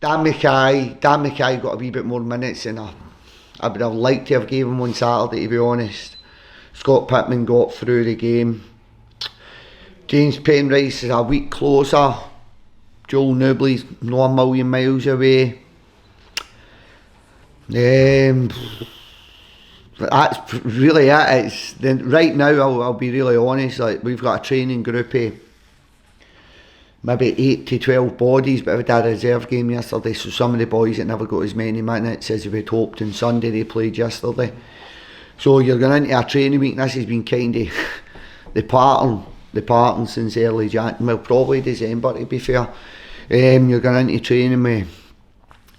Dan Mackay got a wee bit more minutes than I would have liked to have gave him on Saturday, to be honest. Scott Pittman got through the game. James Penrice is a week closer. Joel Newbley's not a million miles away. That's really it. Right now, I'll be really honest. Like, we've got a training group of maybe 8 to 12 bodies, but we had a reserve game yesterday, so some of the boys that never got as many minutes as we'd hoped on Sunday, they played yesterday. So you're going into a training week, and this has been kind of the pattern since early January, well, probably December, to be fair. You're going into training with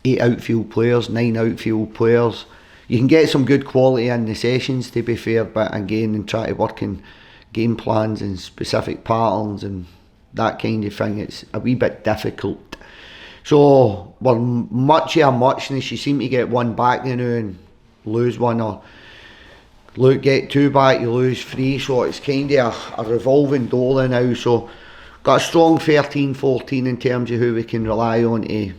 8 outfield players, 9 outfield players. You can get some good quality in the sessions, to be fair, but again, and try to work in game plans and specific patterns and that kind of thing, it's a wee bit difficult. So we're much of a muchness. You seem to get one back now and lose one, or get 2 back, you lose 3, so it's kind of a revolving door now. So got a strong 13-14 in terms of who we can rely on to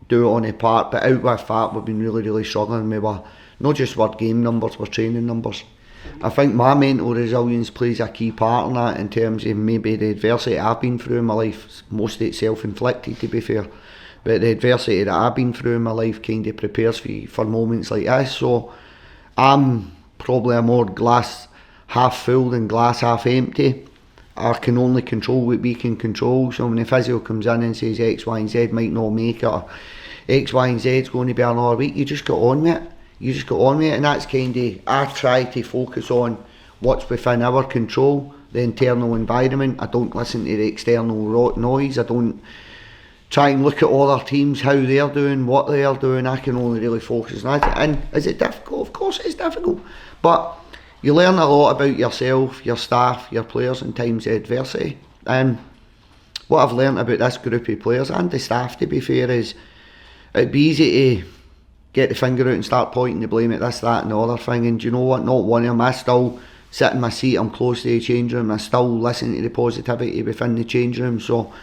do it on the park, but out with that, we've been really struggling with not just our game numbers, our training numbers. I think my mental resilience plays a key part in that, in terms of maybe the adversity I've been through in my life. Most of it's self-inflicted, to be fair, but the adversity that I've been through in my life kind of prepares for moments like this. So I'm probably a more glass half full than glass half empty. I can only control what we can control. So when the physio comes in and says X, Y and Z might not make it, or X, Y and Z is going to be another week, you just get on with it. And that's kind of, I try to focus on what's within our control, the internal environment. I don't listen to the external noise. I don't try and look at other teams, how they're doing, what they're doing. I can only really focus on that. And is it difficult? Of course it's difficult, but you learn a lot about yourself, your staff, your players in times of adversity. What I've learned about this group of players and the staff, to be fair, is it'd be easy to get the finger out and start pointing the blame at this, that and the other thing. And do you know what? Not one of them. I still sit in my seat, I'm close to the change room, I still listen to the positivity within the change room. So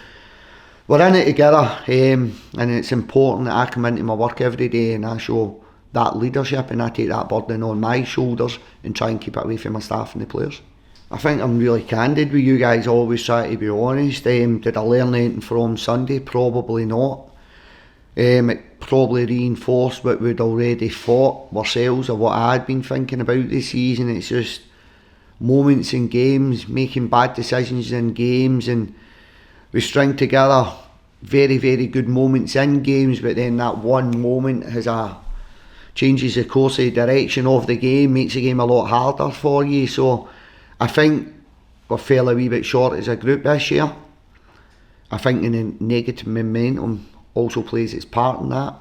we're in it together, and it's important that I come into my work every day and I show that leadership, and I take that burden on my shoulders and try and keep it away from my staff and the players. I think I'm really candid with you guys, always try to be honest. Did I learn anything from Sunday? Probably not. It probably reinforced what we'd already thought ourselves, or what I'd been thinking about this season. It's just moments in games, making bad decisions in games, and we string together very good moments in games, but then that one moment changes the course of the direction of the game, makes the game a lot harder for you. So I think we fell a wee bit short as a group this year. I think the negative momentum also plays its part in that,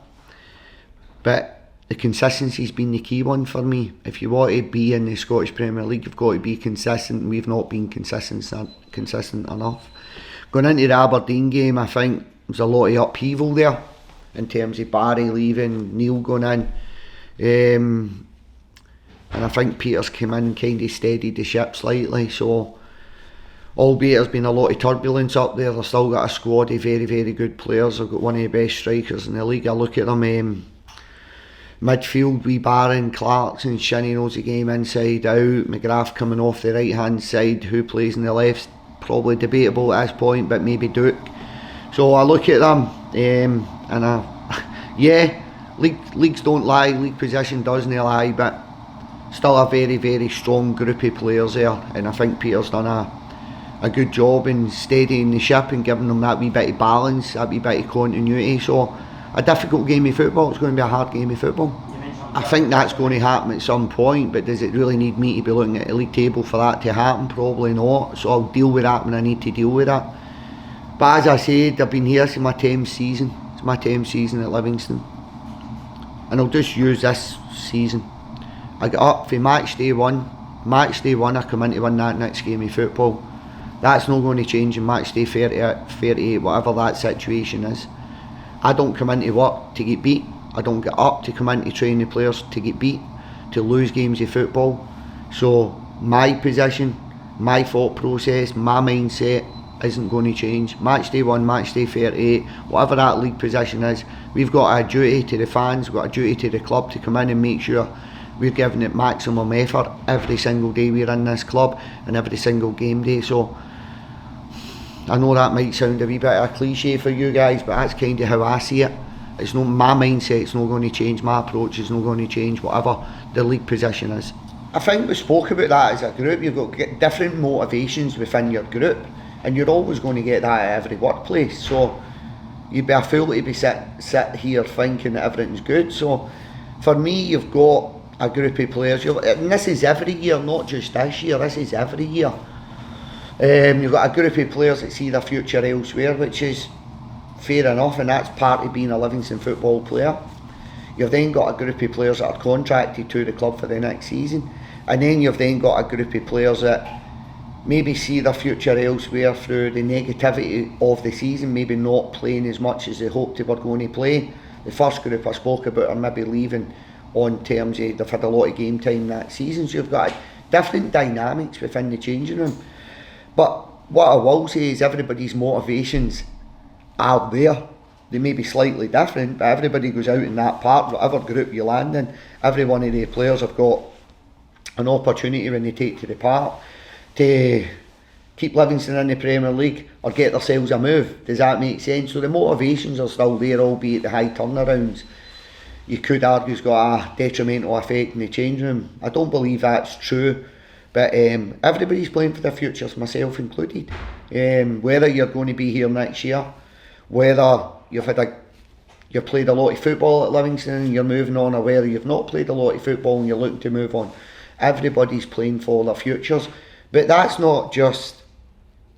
but the consistency's been the key one for me. If you want to be in the Scottish Premier League, you've got to be consistent, and we've not been consistent enough. Going into the Aberdeen game, I think there's a lot of upheaval there in terms of Barry leaving, Neil going in, and I think Peter's come in and kind of steadied the ship slightly. So albeit there's been a lot of turbulence up there, they've still got a squad of very good players. They've got one of the best strikers in the league. I look at them, midfield, wee Barron, Clarkson, Shinnie knows the game inside out. McGrath coming off the right hand side, who plays in the left, probably debatable at this point, but maybe Duke. So I look at them, leagues don't lie, league position doesn't lie, but still a very strong group of players there, and I think Peter's done a good job in steadying the ship and giving them that wee bit of balance, that wee bit of continuity. So a difficult game of football, it's going to be a hard game of football. I think that's going to happen at some point, but does it really need me to be looking at the league table for that to happen? Probably not. So I'll deal with that when I need to deal with that. But as I said, I've been here since my 10th season. It's my 10th season at Livingston, and I'll just use this season. I got up for match day one. Match day one, I come in to win that next game of football. That's not going to change in match day 38, whatever that situation is. I don't come into work to get beat. I don't get up to come in to train the players to get beat, to lose games of football. So my position, my thought process, my mindset isn't going to change. Match day 1, match day 38, whatever that league position is, we've got a duty to the fans, we've got a duty to the club to come in and make sure we're giving it maximum effort every single day we're in this club and every single game day. So I know that might sound a wee bit of a cliche for you guys, but that's kind of how I see it. It's not my mindset's not going to change, my approach is not going to change, whatever the league position is. I think we spoke about that as a group. You've got to get different motivations within your group, and you're always going to get that at every workplace. So you'd be a fool to be sit here thinking that everything's good. So for me, you've got a group of players, and this is every year, not just this year, this is every year. You've got a group of players that see their future elsewhere, which is fair enough, and that's part of being a Livingston football player. You've then got a group of players that are contracted to the club for the next season, and then you've then got a group of players that maybe see their future elsewhere through the negativity of the season, maybe not playing as much as they hoped they were going to play. The first group I spoke about are maybe leaving on terms of they've had a lot of game time that season, so you've got different dynamics within the changing room. But what I will say is everybody's motivations are there. They may be slightly different, but everybody goes out in that part, whatever group you land in, every one of the players have got an opportunity when they take to the park to keep Livingston in the Premier League or get themselves a move. Does that make sense? So the motivations are still there, albeit the high turnarounds, you could argue, has got a detrimental effect in the changing room. I don't believe that's true, but everybody's playing for their futures, myself included. Whether you're going to be here next year, whether you've played a lot of football at Livingston and you're moving on, or whether you've not played a lot of football and you're looking to move on, everybody's playing for their futures. But that's not just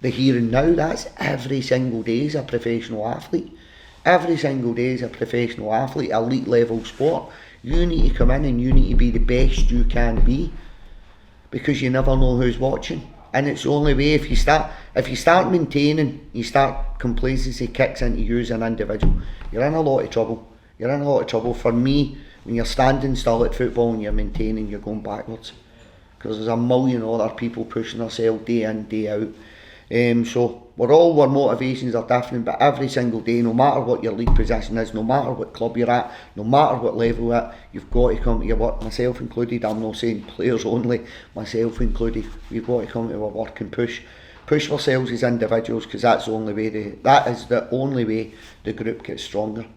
the here and now, that's every single day as a professional athlete. Every single day as a professional athlete, elite level sport, you need to come in and you need to be the best you can be, because you never know who's watching. And it's the only way, if you start maintaining, you start complacency kicks into you as an individual, you're in a lot of trouble. You're in a lot of trouble. For me, when you're standing still at football and you're maintaining, you're going backwards, because there's a million other people pushing themselves day in, day out. So our motivations are different, but every single day, no matter what your league position is, no matter what club you're at, no matter what level you're at, you've got to come to your work, myself included. I'm not saying players only, myself included. We've got to come to our work and push ourselves as individuals, because that is the only way the group gets stronger.